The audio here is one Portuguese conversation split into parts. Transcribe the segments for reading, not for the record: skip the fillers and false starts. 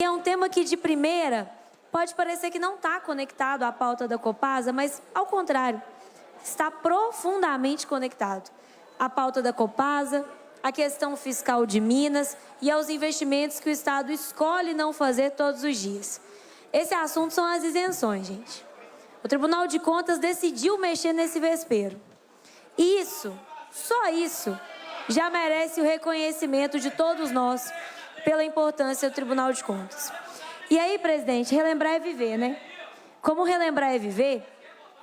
É um tema que, de primeira, pode parecer que não está conectado à pauta da Copasa, mas, ao contrário, está profundamente conectado à pauta da Copasa, à questão fiscal de Minas e aos investimentos que o Estado escolhe não fazer todos os dias. Esse assunto são as isenções, gente. O Tribunal de Contas decidiu mexer nesse vespeiro. Isso, só isso, já merece o reconhecimento de todos nós pela importância do Tribunal de Contas. E aí, presidente, relembrar é viver, né? Como relembrar é viver,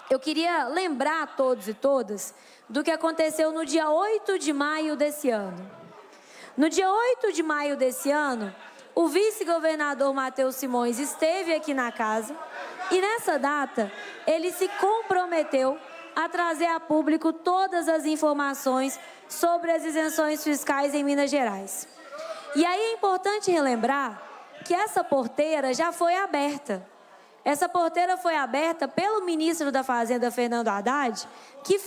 eu queria lembrar a todos e todas do que aconteceu no dia 8 de maio desse ano. No dia 8 de maio desse ano, o vice-governador Matheus Simões esteve aqui na casa e, nessa data, ele se comprometeu a trazer a público todas as informações sobre as isenções fiscais em Minas Gerais. E aí é importante relembrar que essa porteira já foi aberta. Essa porteira foi aberta pelo ministro da Fazenda, Fernando Haddad, que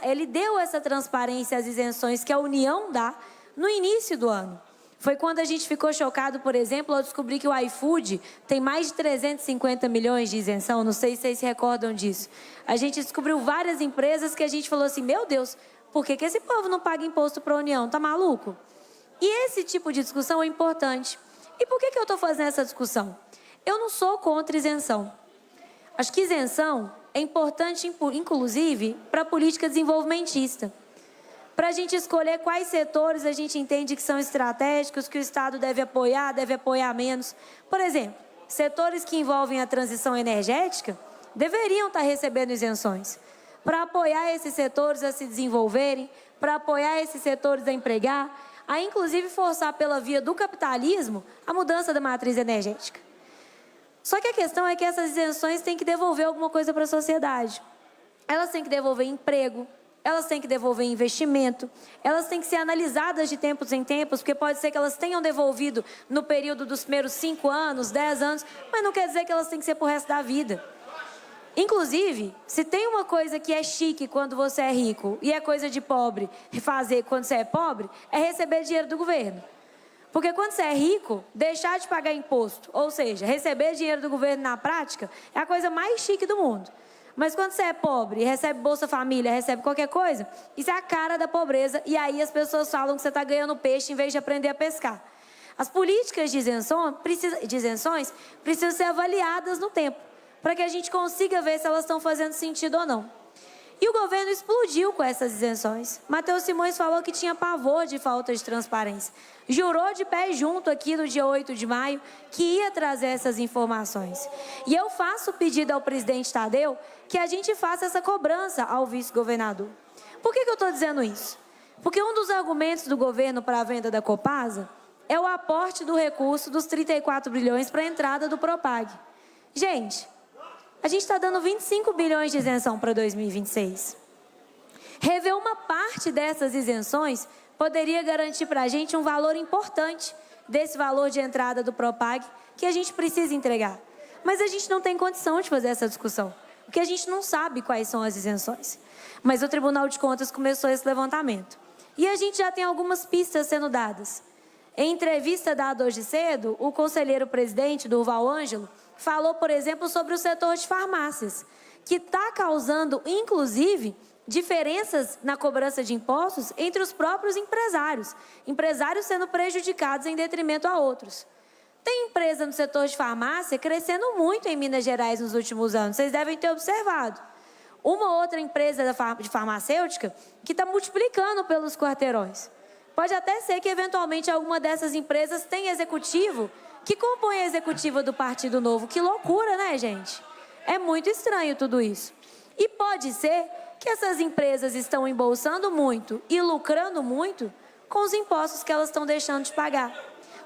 ele deu essa transparência às isenções que a União dá no início do ano. Foi quando a gente ficou chocado, por exemplo, ao descobrir que o iFood tem mais de 350 milhões de isenção, não sei se vocês se recordam disso. A gente descobriu várias empresas que a gente falou assim, meu Deus, por que esse povo não paga imposto para a União? Tá maluco? E esse tipo de discussão é importante. E por que eu estou fazendo essa discussão? Eu não sou contra isenção. Acho que isenção é importante, inclusive, para a política desenvolvimentista. Para a gente escolher quais setores a gente entende que são estratégicos, que o Estado deve apoiar menos. Por exemplo, setores que envolvem a transição energética deveriam estar recebendo isenções. Para apoiar esses setores a se desenvolverem, para apoiar esses setores a empregar, a inclusive forçar pela via do capitalismo a mudança da matriz energética. Só que a questão é que essas isenções têm que devolver alguma coisa para a sociedade. Elas têm que devolver emprego, elas têm que devolver investimento, elas têm que ser analisadas de tempos em tempos, porque pode ser que elas tenham devolvido no período dos primeiros 5 anos, 10 anos, mas não quer dizer que elas têm que ser para o resto da vida. Inclusive, se tem uma coisa que é chique quando você é rico e é coisa de pobre fazer quando você é pobre, é receber dinheiro do governo. Porque quando você é rico, deixar de pagar imposto, ou seja, receber dinheiro do governo na prática, é a coisa mais chique do mundo. Mas quando você é pobre e recebe Bolsa Família, recebe qualquer coisa, isso é a cara da pobreza e aí as pessoas falam que você está ganhando peixe em vez de aprender a pescar. As políticas de isenções precisam ser avaliadas no tempo, para que a gente consiga ver se elas estão fazendo sentido ou não. E o governo explodiu com essas isenções. Matheus Simões falou que tinha pavor de falta de transparência. Jurou de pé junto aqui no dia 8 de maio que ia trazer essas informações. E eu faço o pedido ao presidente Tadeu que a gente faça essa cobrança ao vice-governador. Por que eu estou dizendo isso? Porque um dos argumentos do governo para a venda da Copasa é o aporte do recurso dos 34 bilhões para a entrada do Propag. Gente, a gente está dando 25 bilhões de isenção para 2026. Rever uma parte dessas isenções poderia garantir para a gente um valor importante desse valor de entrada do Propag que a gente precisa entregar. Mas a gente não tem condição de fazer essa discussão, porque a gente não sabe quais são as isenções. Mas o Tribunal de Contas começou esse levantamento. E a gente já tem algumas pistas sendo dadas. Em entrevista dada hoje cedo, o conselheiro-presidente, Durval Ângelo, falou, por exemplo, sobre o setor de farmácias, que está causando, inclusive, diferenças na cobrança de impostos entre os próprios empresários sendo prejudicados em detrimento a outros. Tem empresa no setor de farmácia crescendo muito em Minas Gerais nos últimos anos, vocês devem ter observado. Uma outra empresa de farmacêutica que está multiplicando pelos quarteirões. Pode até ser que, eventualmente, alguma dessas empresas tenha executivo que compõe a executiva do Partido Novo. Que loucura, né, gente? É muito estranho tudo isso. E pode ser que essas empresas estão embolsando muito e lucrando muito com os impostos que elas estão deixando de pagar,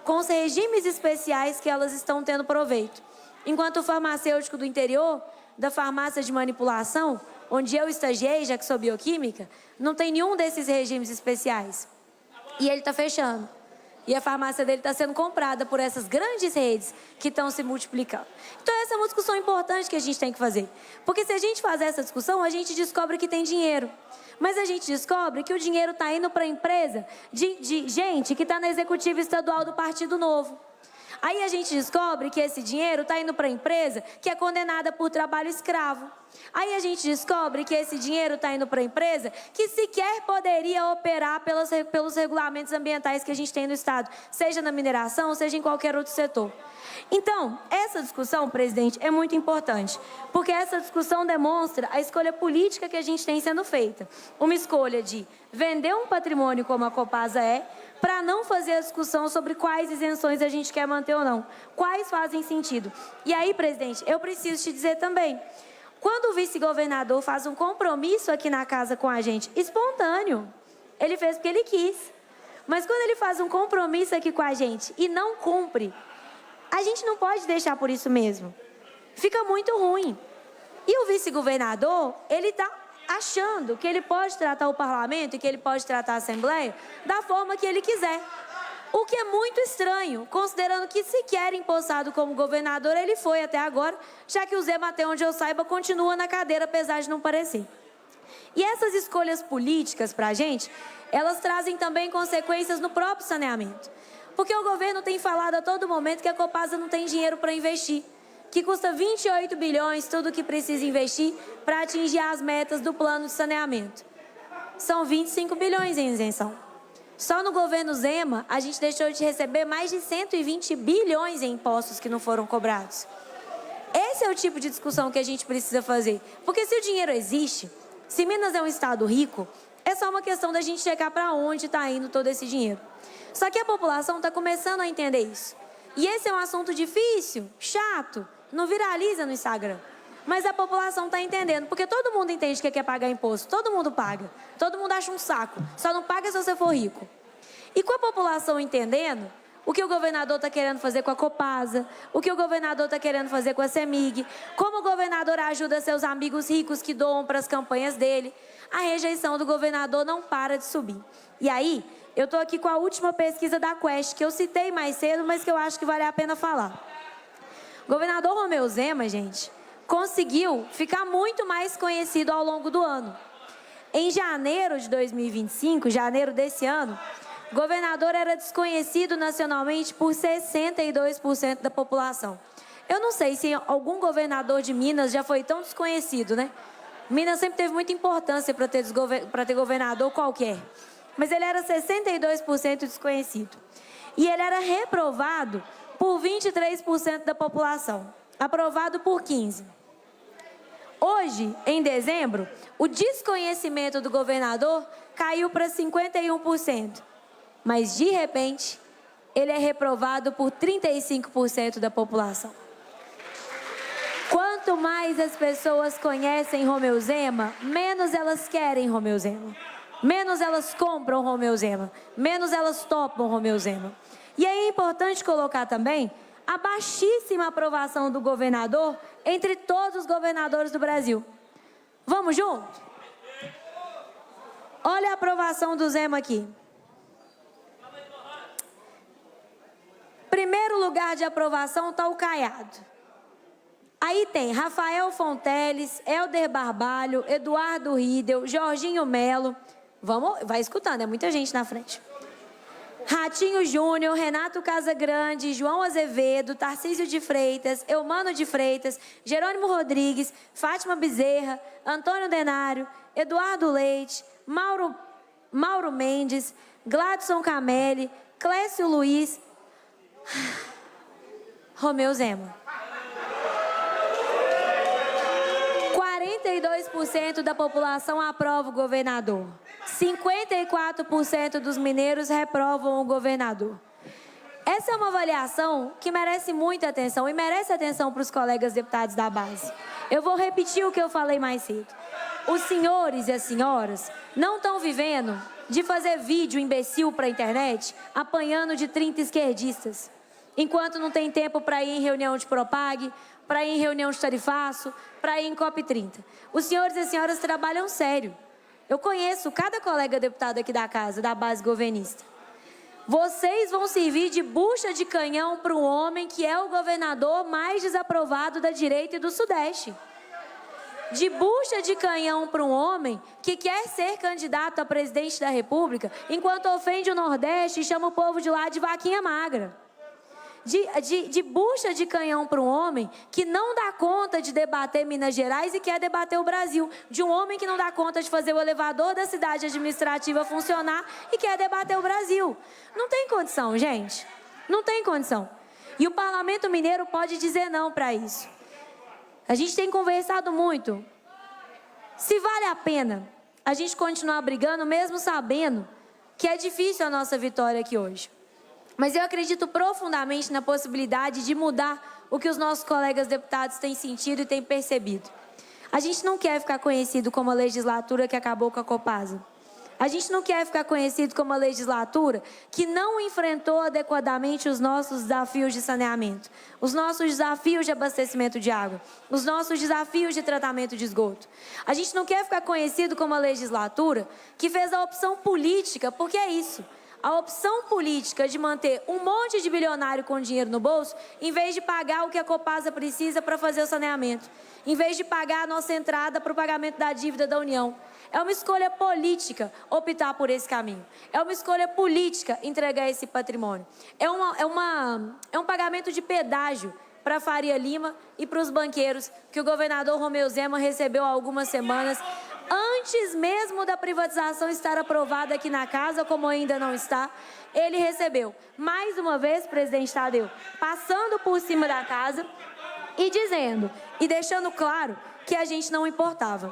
com os regimes especiais que elas estão tendo proveito. Enquanto o farmacêutico do interior, da farmácia de manipulação, onde eu estagiei, já que sou bioquímica, não tem nenhum desses regimes especiais. E ele está fechando. E a farmácia dele está sendo comprada por essas grandes redes que estão se multiplicando. Então essa é uma discussão importante que a gente tem que fazer. Porque se a gente fazer essa discussão, a gente descobre que tem dinheiro. Mas a gente descobre que o dinheiro está indo para a empresa de gente que está na executiva estadual do Partido Novo. Aí a gente descobre que esse dinheiro está indo para a empresa que é condenada por trabalho escravo. Aí a gente descobre que esse dinheiro está indo para a empresa que sequer poderia operar pelos regulamentos ambientais que a gente tem no Estado, seja na mineração, seja em qualquer outro setor. Então, essa discussão, presidente, é muito importante, porque essa discussão demonstra a escolha política que a gente tem sendo feita. Uma escolha de vender um patrimônio como a Copasa é, para não fazer a discussão sobre quais isenções a gente quer manter ou não, quais fazem sentido. E aí, presidente, eu preciso te dizer também, quando o vice-governador faz um compromisso aqui na casa com a gente, espontâneo, ele fez porque ele quis. Mas quando ele faz um compromisso aqui com a gente e não cumpre, a gente não pode deixar por isso mesmo. Fica muito ruim. E o vice-governador, ele está achando que ele pode tratar o parlamento e que ele pode tratar a Assembleia da forma que ele quiser. O que é muito estranho, considerando que sequer empossado como governador ele foi até agora, já que o Zema, até onde eu saiba, continua na cadeira, apesar de não parecer. E essas escolhas políticas para a gente, elas trazem também consequências no próprio saneamento. Porque o governo tem falado a todo momento que a Copasa não tem dinheiro para investir, que custa 28 bilhões tudo que precisa investir para atingir as metas do plano de saneamento. São 25 bilhões em isenção. Só no governo Zema, a gente deixou de receber mais de 120 bilhões em impostos que não foram cobrados. Esse é o tipo de discussão que a gente precisa fazer. Porque se o dinheiro existe, se Minas é um estado rico, é só uma questão da gente checar para onde está indo todo esse dinheiro. Só que a população está começando a entender isso. E esse é um assunto difícil, chato, não viraliza no Instagram. Mas a população está entendendo, porque todo mundo entende que quer pagar imposto, todo mundo paga. Todo mundo acha um saco, só não paga se você for rico. E com a população entendendo o que o governador está querendo fazer com a Copasa, o que o governador está querendo fazer com a CEMIG, como o governador ajuda seus amigos ricos que doam para as campanhas dele, a rejeição do governador não para de subir. E aí, eu estou aqui com a última pesquisa da Quest, que eu citei mais cedo, mas que eu acho que vale a pena falar. O governador Romeu Zema, gente, conseguiu ficar muito mais conhecido ao longo do ano. Em janeiro de 2025, janeiro desse ano, o governador era desconhecido nacionalmente por 62% da população. Eu não sei se algum governador de Minas já foi tão desconhecido, né? Minas sempre teve muita importância para ter governador qualquer. Mas ele era 62% desconhecido. E ele era reprovado por 23% da população. Aprovado por 15%. Hoje, em dezembro, o desconhecimento do governador caiu para 51%. Mas, de repente, ele é reprovado por 35% da população. Quanto mais as pessoas conhecem Romeu Zema, menos elas querem Romeu Zema. Menos elas compram Romeu Zema. Menos elas topam Romeu Zema. E aí é importante colocar também a baixíssima aprovação do governador entre todos os governadores do Brasil. Vamos junto? Olha a aprovação do Zema aqui. Primeiro lugar de aprovação está o Caiado. Aí tem Rafael Fonteles, Helder Barbalho, Eduardo Riedel, Jorginho Melo. Vai escutando, é muita gente na frente. Ratinho Júnior, Renato Casagrande, João Azevedo, Tarcísio de Freitas, Eumano de Freitas, Jerônimo Rodrigues, Fátima Bezerra, Antônio Denário, Eduardo Leite, Mauro Mendes, Gladson Camelli, Clécio Luiz, Romeu Zema. 42% da população aprova o governador. 54% dos mineiros reprovam o governador. Essa é uma avaliação que merece muita atenção e merece atenção para os colegas deputados da base. Eu vou repetir o que eu falei mais cedo. Os senhores e as senhoras não estão vivendo de fazer vídeo imbecil para a internet apanhando de 30 esquerdistas, enquanto não tem tempo para ir em reunião de Propag, para ir em reunião de tarifaço, para ir em COP30. Os senhores e as senhoras trabalham sério. Eu conheço cada colega deputado aqui da casa, da base governista. Vocês vão servir de bucha de canhão para um homem que é o governador mais desaprovado da direita e do Sudeste. De bucha de canhão para um homem que quer ser candidato a presidente da República, enquanto ofende o Nordeste e chama o povo de lá de vaquinha magra. de bucha de canhão para um homem que não dá conta de debater Minas Gerais e quer debater o Brasil. De um homem que não dá conta de fazer o elevador da cidade administrativa funcionar e quer debater o Brasil. Não tem condição, gente. Não tem condição. E o Parlamento Mineiro pode dizer não para isso. A gente tem conversado muito. Se vale a pena a gente continuar brigando, mesmo sabendo que é difícil a nossa vitória aqui hoje. Mas eu acredito profundamente na possibilidade de mudar o que os nossos colegas deputados têm sentido e têm percebido. A gente não quer ficar conhecido como a legislatura que acabou com a Copasa. A gente não quer ficar conhecido como a legislatura que não enfrentou adequadamente os nossos desafios de saneamento, os nossos desafios de abastecimento de água, os nossos desafios de tratamento de esgoto. A gente não quer ficar conhecido como a legislatura que fez a opção política, porque é isso. A opção política de manter um monte de bilionário com dinheiro no bolso, em vez de pagar o que a Copasa precisa para fazer o saneamento, em vez de pagar a nossa entrada para o pagamento da dívida da União. É uma escolha política optar por esse caminho. É uma escolha política entregar esse patrimônio. É um pagamento de pedágio para a Faria Lima e para os banqueiros que o governador Romeu Zema recebeu há algumas semanas, antes mesmo da privatização estar aprovada aqui na casa, como ainda não está. Ele recebeu, mais uma vez, presidente Tadeu, passando por cima da casa e dizendo, e deixando claro que a gente não importava.